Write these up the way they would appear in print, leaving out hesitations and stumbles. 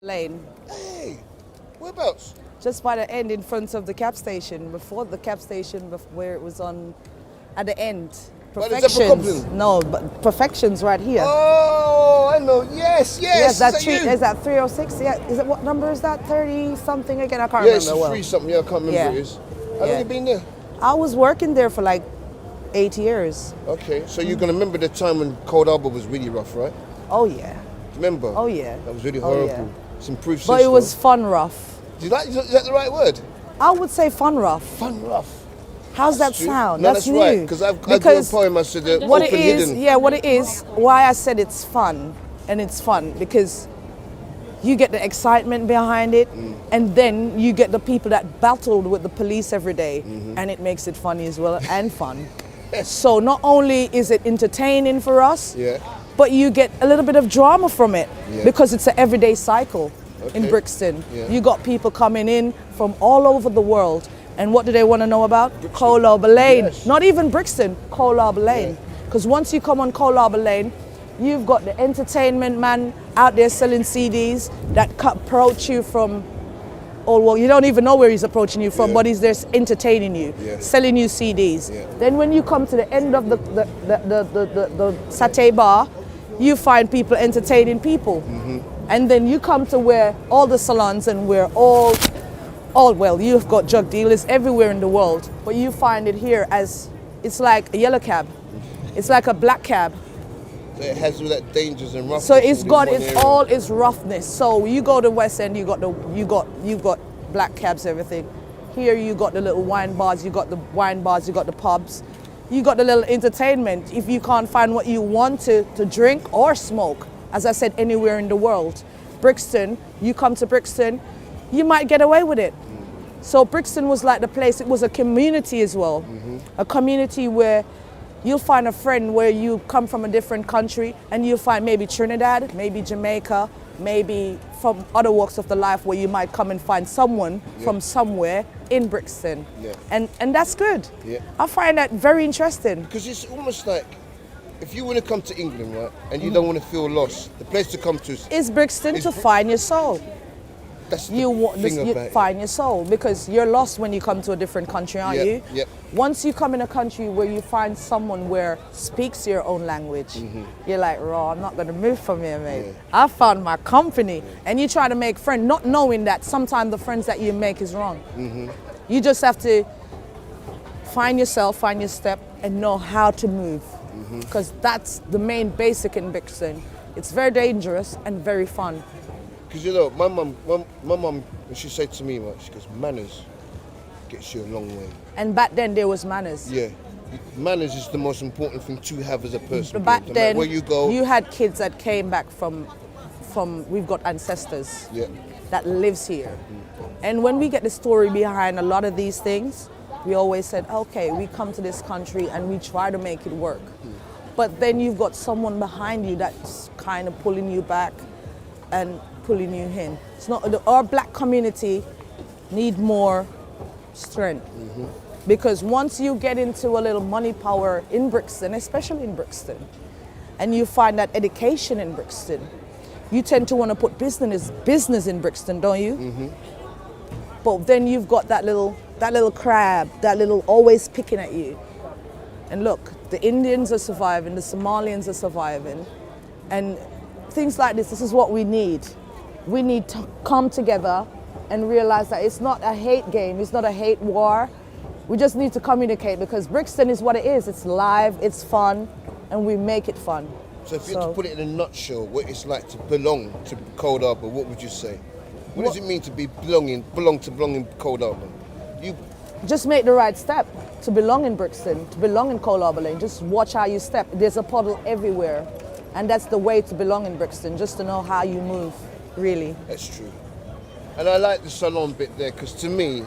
Lane, Hey, whereabouts? just by the end in front of the cab station, before the cab station, where it was on at the end. By the Zebra Perfections. Crossing? No, but Perfections right here. Oh, I know. Yes, Yes, that is street you? is that 306. Yeah, is it what number is that? 30 something again. I can't Yeah, it's remember well. free something. Yeah, I can't remember Yeah. what it is. How long Yeah. you been there? I was working there for like 8 years. Okay, so you're gonna remember the time when Coldharbour was really rough, right? Oh yeah, Remember? oh yeah. That was really Oh, horrible. yeah. It's improved But since it was though. fun rough. Do you like? Is that the right word? I would say fun rough. Fun rough. How's that True. sound? No, that's that's new. right. Because I grew a poem. I said what open it is, hidden. yeah, what it is, why I said it's fun, and it's fun because you get the excitement behind it, and then you get the people that battled with the police every day, and it makes it funny as well and fun. So not only is it entertaining for us, Yeah. but you get a little bit of drama from it Yeah. because it's an everyday cycle in Okay. Brixton. Yeah. You got people coming in from all over the world. And what do they want to know about? Coldharbour Lane. Yes. Not even Brixton, Coldharbour Lane. Because once you come on Coldharbour Lane, you've got the entertainment man out there selling CDs that approach you from, oh, well, you don't even know where he's approaching you from, Yeah. but he's there entertaining you, Yeah. selling you CDs. Yeah. Then when you come to the end of the satay bar, you find people entertaining people. And then you come to where all the salons and where all well, you've got drug dealers everywhere in the world, but you find it here as, it's like a yellow cab. It's like a black cab. So it has all that dangers and roughness. So it's in got one its area. all its roughness. So you go to West End, you've got black cabs, everything. Here you got the little wine bars, you got the pubs, you got the little entertainment. If you can't find what you want to drink or smoke, as I said, anywhere in the world, Brixton, you come to Brixton, you might get away with it. So Brixton was like the place, it was a community as well. A community where you'll find a friend where you come from a different country and you'll find maybe Trinidad, maybe Jamaica, maybe from other walks of the life where you might come and find someone from somewhere in Brixton. Yeah. And that's good. Yeah. I find that very interesting. Because it's almost like if you want to come to England, right, and you don't want to feel lost, the place to come to is Is Brixton to find your soul. that's the You want thing you about it. find your soul because you're lost when you come to a different country, aren't Yep, you? yep. Once you come in a country where you find someone where speaks your own language, you're like, raw, I'm not gonna move from here, mate. Yeah. I found my company. And you try to make friends, not knowing that sometimes the friends that you make is wrong. You just have to find yourself, find your step, and know how to move. Because that's the main basic in Brixton. It's very dangerous and very fun. Because you know, my mum, when she said to me, right, she goes, manners gets you a long way. And back then there was manners. Yeah, manners is the most important thing to have as a person. Back No matter then, where you go, you had kids that came back from we've got ancestors yeah, that lives here. And when we get the story behind a lot of these things, we always said, okay, we come to this country and we try to make it work. But then you've got someone behind you that's kind of pulling you back and pulling you in. It's not, our black community need more strength. Because once you get into a little money power in Brixton, especially in Brixton, and you find that education in Brixton, you tend to want to put business in Brixton, don't you? But then you've got that little crab, that little always picking at you. And look, the Indians are surviving, the Somalians are surviving, and things like this is what we need. We need to come together and realize that it's not a hate game, it's not a hate war. We just need to communicate because Brixton is what it is. It's live, it's fun, and we make it fun. So if you had to put it in a nutshell, what it's like to belong to Coldharbour, what would you say? What does it mean to belong in Coldharbour? You Just make the right step to belong in Brixton, to belong in Coldharbour Lane. Just watch how you step. There's a puddle everywhere. And that's the way to belong in Brixton, just to know how you move, really. That's true. And I like the salon bit there because to me,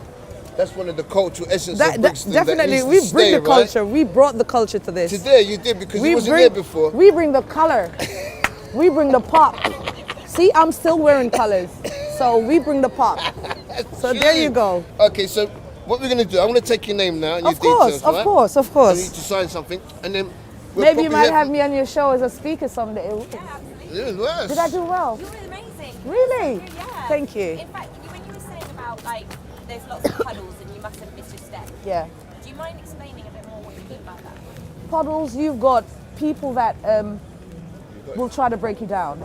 that's one of the cultural essence of Brixton. Definitely, that we needs to bring stay, the right? culture. We brought the culture to this. Today you did because it wasn't there before. We bring the color. We bring the pop. See, I'm still wearing colors. So we bring the pop. So there you go. Okay, so what we're going to do, I'm going to take your name now and your Of course, details, right? of course, of I need course. to sign something and then we'll Maybe you probably might have me on your show as a speaker someday. Yeah, worse. Did I do well? You were amazing. Really? Yeah. Thank you. In fact, when you were saying about like there's lots of puddles and you must have missed your step. Yeah. Do you mind explaining a bit more what you mean by that? Puddles, you've got people that will try to break you down.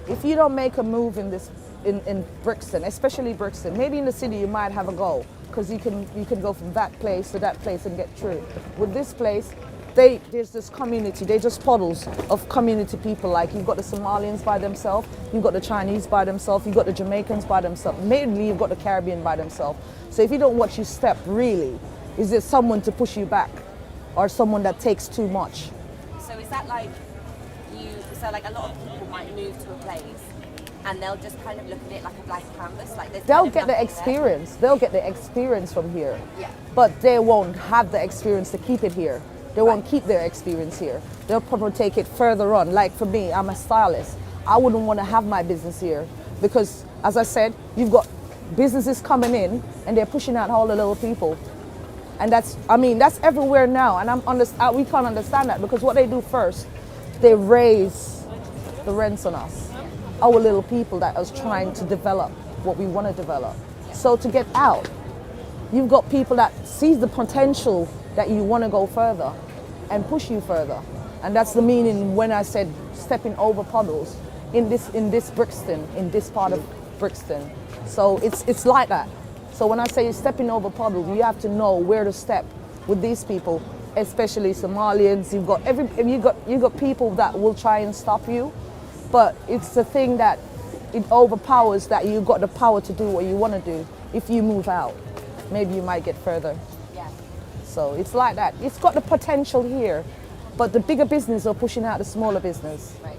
If you don't make a move in Brixton, especially Brixton, maybe in the city you might have a goal because you can go from that place to that place and get through. With this place, there's this community. They're just puddles of community people. Like you've got the Somalians by themselves, you've got the Chinese by themselves, you've got the Jamaicans by themselves. Mainly, you've got the Caribbean by themselves. So if you don't watch your step, really, is there someone to push you back, or someone that takes too much? So is that like so like a lot of people might move to a place and they'll just kind of look at it like a blank canvas, like they'll get the experience. They'll get the experience from here. Yeah. But they won't have the experience to keep it here. They won't keep their experience here. They'll probably take it further on. Like for me, I'm a stylist. I wouldn't want to have my business here because, as I said, you've got businesses coming in and they're pushing out all the little people. And that's everywhere now. And we can't understand that because what they do first, they raise the rents on us, our little people that is trying to develop what we want to develop. So to get out, you've got people that see the potential that you want to go further and push you further. And that's the meaning when I said stepping over puddles in this Brixton, in this part of Brixton. So it's like that. So when I say stepping over puddles, you have to know where to step with these people, especially Somalians. You've got people that will try and stop you, but it's the thing that it overpowers that you've got the power to do what you want to do. If you move out, maybe you might get further. Yeah. So it's like that. It's got the potential here, but the bigger business are pushing out the smaller business. Right.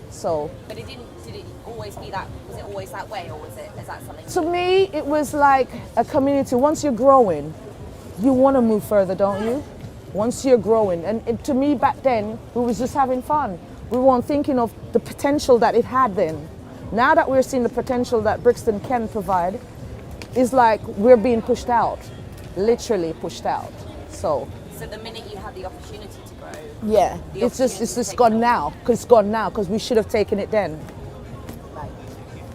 So. But did it always be that? Was it always that way, or is that something? To me, it was like a community. Once you're growing, you want to move further, don't you? Once you're growing. And to me back then, we was just having fun. We weren't thinking of the potential that it had then. Now that we're seeing the potential that Brixton can provide, it's like we're being pushed out, literally pushed out. So the minute you had the opportunity to grow. Yeah, it's just gone now, because we should have taken it then. Right.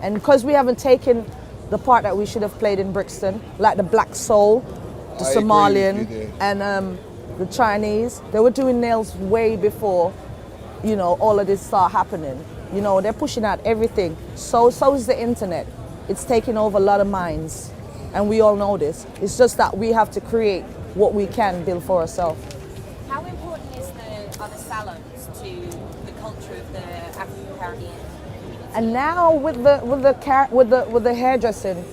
And because we haven't taken the part that we should have played in Brixton, like the Black Soul, the Somalian, and the Chinese, they were doing nails way before, all of this started happening. They're pushing out everything. So is the internet. It's taking over a lot of minds, and we all know this. It's just that we have to create what we can build for ourselves. How important are the salons to the culture of the African Caribbean community? And now with the hairdressing,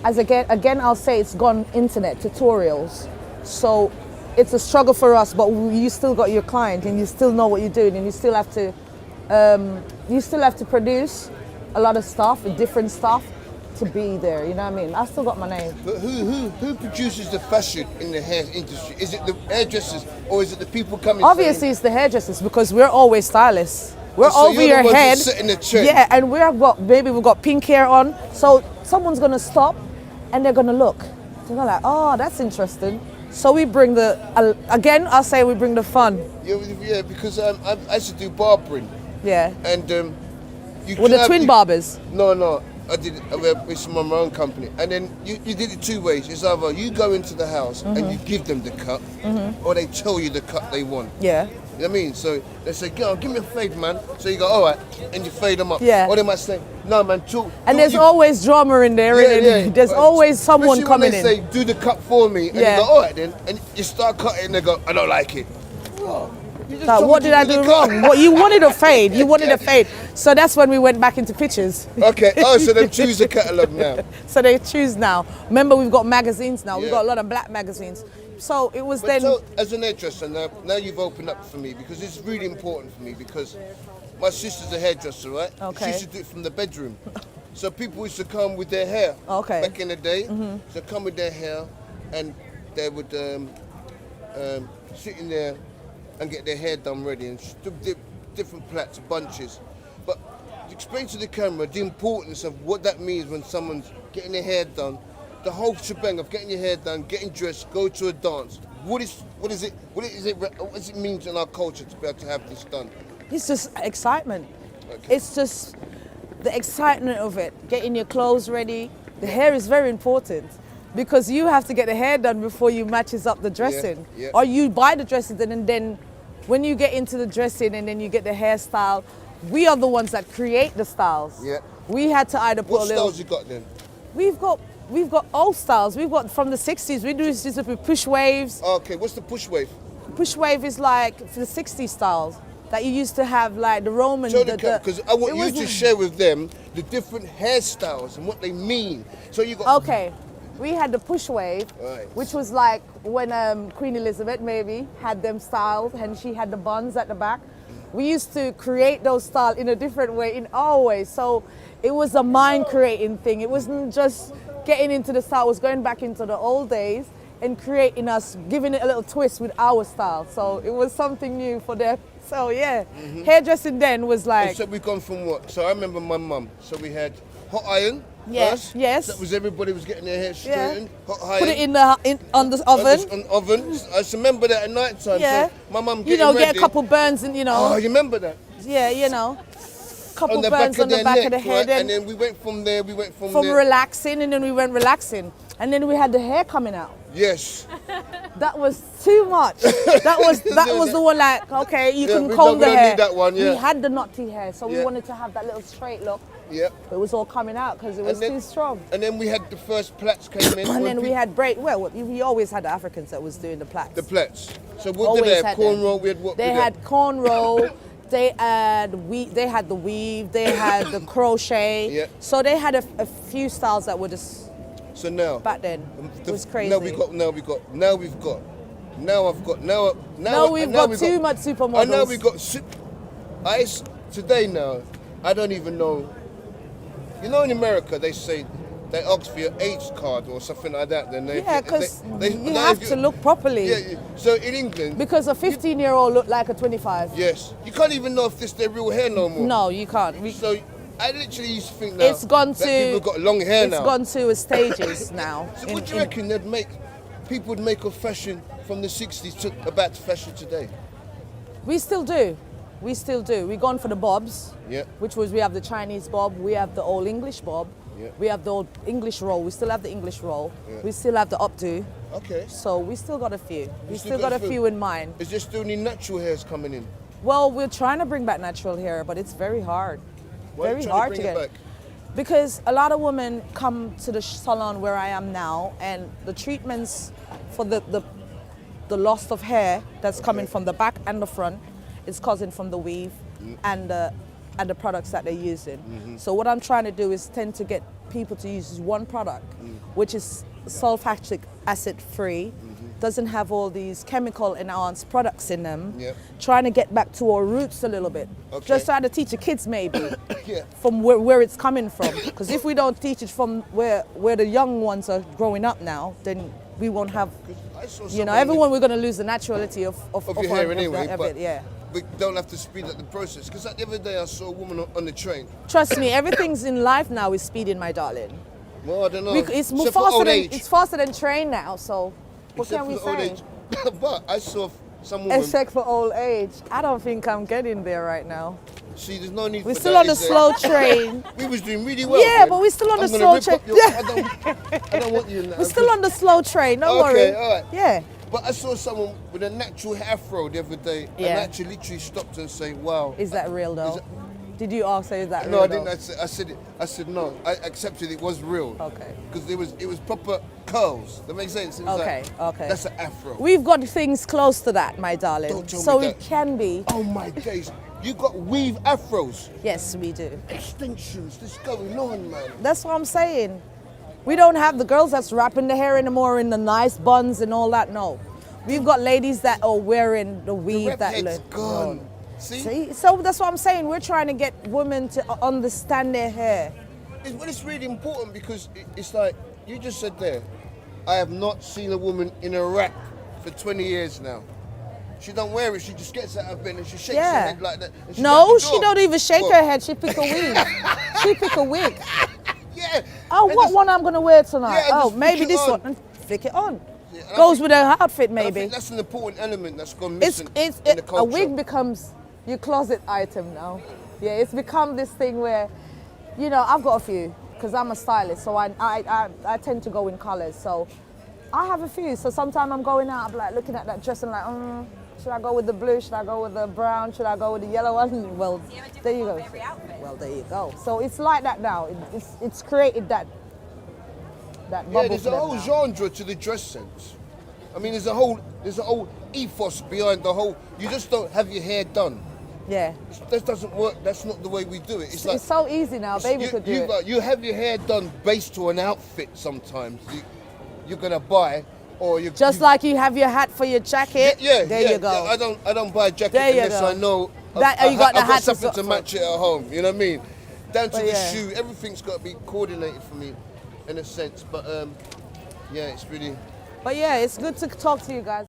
again I'll say it's gone internet tutorials. So it's a struggle for us, but you still got your client and you still know what you're doing, and you still have to produce a lot of stuff, different stuff, to be there. You know what I mean? I still got my name. But who produces the fashion in the hair industry? Is it the hairdressers or is it the people coming? Obviously, it's the hairdressers because we're always stylists. We're so over your head. Setting the trend. Yeah, and we've got pink hair on, so someone's gonna stop, and they're gonna look. They're gonna like, oh, that's interesting. So we bring I'll say we bring the fun. Yeah, because I used to do barbering. Yeah. And with the twin barbers. No. I did it with my own company. And then you did it two ways. It's either you go into the house and you give them the cut, or they tell you the cut they want. Yeah. You know what I mean? So they say, girl, give me a fade, man. So you go, all right, and you fade them up. Yeah. Or they might say, no, man, talk. And there's always drama in there, innit? There's always someone coming in. Especially when they say, do the cut for me, and you go, all right then, and you start cutting, and they go, I don't like it. Oh. What did I do wrong? Well, you wanted a fade. You wanted a fade. So that's when we went back into pictures. Okay. Oh, so they choose the catalogue now. So they choose now. Remember, we've got magazines now. We've got a lot of black magazines. So it was then. So as an hairdresser, now you've opened up for me because it's really important for me because my sister's a hairdresser, right? Okay. She used to do it from the bedroom. So people used to come with their hair. Okay. Back in the day. So come with their hair, and they would sit in there and get their hair done ready and different plaits, bunches. But explain to the camera the importance of what that means when someone's getting their hair done, the whole shebang of getting your hair done, getting dressed, go to a dance. What does it mean in our culture to be able to have this done? It's just excitement. Okay. It's just the excitement of it, getting your clothes ready. The hair is very important because you have to get the hair done before you matches up the dressing. yeah. Or you buy the dressing and then when you get into the dressing and then you get the hairstyle, we are the ones that create the styles. Yeah. We had to either put What a little... styles you got then? We've got old styles. We've got from the 60s. We do this with push waves. Okay, what's the push wave? Push wave is like for the 60s styles that you used to have, like the Roman. Show the because I want it you was- to share with them the different hairstyles and what they mean. So you got Okay, we had the push wave, Right. which was like when Queen Elizabeth maybe had them styles and she had the buns at the back. We used to create those styles in a different way, in our way. So it was a mind creating thing. It wasn't just getting into the style, it was going back into the old days and creating us, giving it a little twist with our style. So it was something new for them. So yeah, hairdressing then was like, So we've gone from what? So I remember my mum. So we had hot iron. Yeah, first. yes. That was everybody was getting their hair straightened. Hot iron. put it on the oven. On oven. I just remember that at night time. Yeah. So my mum You getting know, ready. get a couple burns and Oh, you remember that? yeah, you know, couple On the burns back of on the their back neck, of the head, right? And then we went from there. We went from from there. relaxing, and then we went relaxing, and then we had the hair coming out. Yes. That was too much. That was the one like, okay, you Yeah, can we comb don't- the we don't hair. need that one, yeah. We had the knotty hair, so we Yeah. wanted to have that little straight look. Yep. It was all coming out because it was then- too strong. And then we had the first plaits came in. And when then we peop- had braid. Well, we always had the Africans that was doing the plaits. the plaits. So what Always did they have? had them. Cornrow. We had what? They with had them? cornrow. They had they had the weave. They had the crochet. Yeah. So they had a few styles that were just So now. back then. It was crazy. Now we've got. Now we've got. Now we've got too much supermodels. And now we've got. Today now, I don't even know. You know, in America they say they ask for your age card or something like that. Then they, Yeah, because they- you now have if to look properly. Yeah. So in England. Because a 15-year-old looked like a 25. Yes. You can't even know if this their real hair no more. No, you can't. So I literally used to think now It's gone that to. people got long hair It's now. gone to stages now. So what do you reckon they'd make? People would make of fashion from the 60s to about fashion today. We still do. We still do. We've gone for the bobs, Yeah. which was we have the Chinese bob, we have the old English bob, Yeah. we have the old English roll. We still have the English roll. Yeah. We still have the updo. Okay. So we still got a few. We still still got got a a few. few in mind. Is there still any natural hairs coming in? Well, we're trying to bring back natural hair, but it's very hard. Why are you Very trying hard to to bring get. it back? Because a lot of women come to the salon where I am now, and the treatments for the loss of hair that's coming from the back and the front is causing from the weave and the products that they're using. So what I'm trying to do is tend to get people to use one product, which is sulfuric acid free, doesn't have all these chemical enhanced products in them. Yep. Trying to get back to our roots a little bit. Okay. Just trying to teach the kids maybe Yeah. from where it's coming from. Because if we don't teach it from where the young ones are growing up now, then we won't have, I saw you know, someone everyone, we're going to lose the naturality of your hair anyway, of but it, yeah. we don't have to speed up the process. Because the other day I saw a woman on the train. Trust me, everything's in life now is speeding, my darling. Well, I don't know. It's more Except for old age. it's faster than train now, so what Except can we for the old say? age. But I saw some woman. Except for old age. I don't think I'm getting there right now. See, there's no need We're for still that, on the is there? slow train. We was doing really well. Yeah, then. but we're still on I'm the gonna slow rip up train. your- I don't want you in that. We're still on the slow train, don't worry. Okay, all right. Yeah. But I saw someone with a natural afro the other day, and Yeah. I actually literally stopped and say, "Wow." Is that real though? Is Did you also say that No, real I didn't. though? I said it. I said no. I accepted it was real. Okay. Because it was proper curls. That makes sense. It was Okay, like, okay. That's an afro. We've got things close to that, my darling. Don't tell So me it that. can be. Oh my days! You got weave afros, Yes, we do. extensions. This going on, man. That's what I'm saying. We don't have the girls that's wrapping the hair anymore in the nice buns and all that. No. We've got ladies that are wearing the weave The rep that head's look. gone. See? See? So that's what I'm saying. We're trying to get women to understand their hair. It's really important because it's like you just said there. I have not seen a woman in a wrap for 20 years now. She don't wear it. She just gets out of bed and she shakes her Yeah. head like that. and she's No, out the she door. don't even shake What? her head. She pick a wig. She pick a wig. Yeah. Oh, And what just- one I'm gonna wear tonight? Yeah, and Oh, just maybe flick it this on. one. And flick it on. Yeah, and I Goes think- with her outfit, And I maybe. think that's an important element that's gone It's missing it's in the a culture. wig becomes your closet item now. Yeah, it's become this thing where You know, I've got a few because I'm a stylist, so I tend to go in colours. So I have a few. So sometimes I'm going out, I'm like looking at that dress and like, should I go with the blue? Should I go with the brown? Should I go with the yellow one? Well, there you go. Every outfit. Well, there you go. So it's like that now. It's created that bubble. Yeah, there's for a them whole now. genre to the dress sense. I mean, there's a whole ethos behind the whole. You just don't have your hair done. Yeah. That doesn't work. That's not the way we do it. It's so easy now. Baby could do it. You have your hair done based to an outfit sometimes. You're gonna buy, or you Just like you have your hat for your jacket. Yeah, There you go. Yeah, I don't buy a jacket There you unless go. I know That- I've you got the hat to something swap to for. match it at home. You know what I mean? Down to But the yeah. shoe, everything's got to be coordinated for me, in a sense. But yeah, it's really. But yeah, it's good to talk to you guys.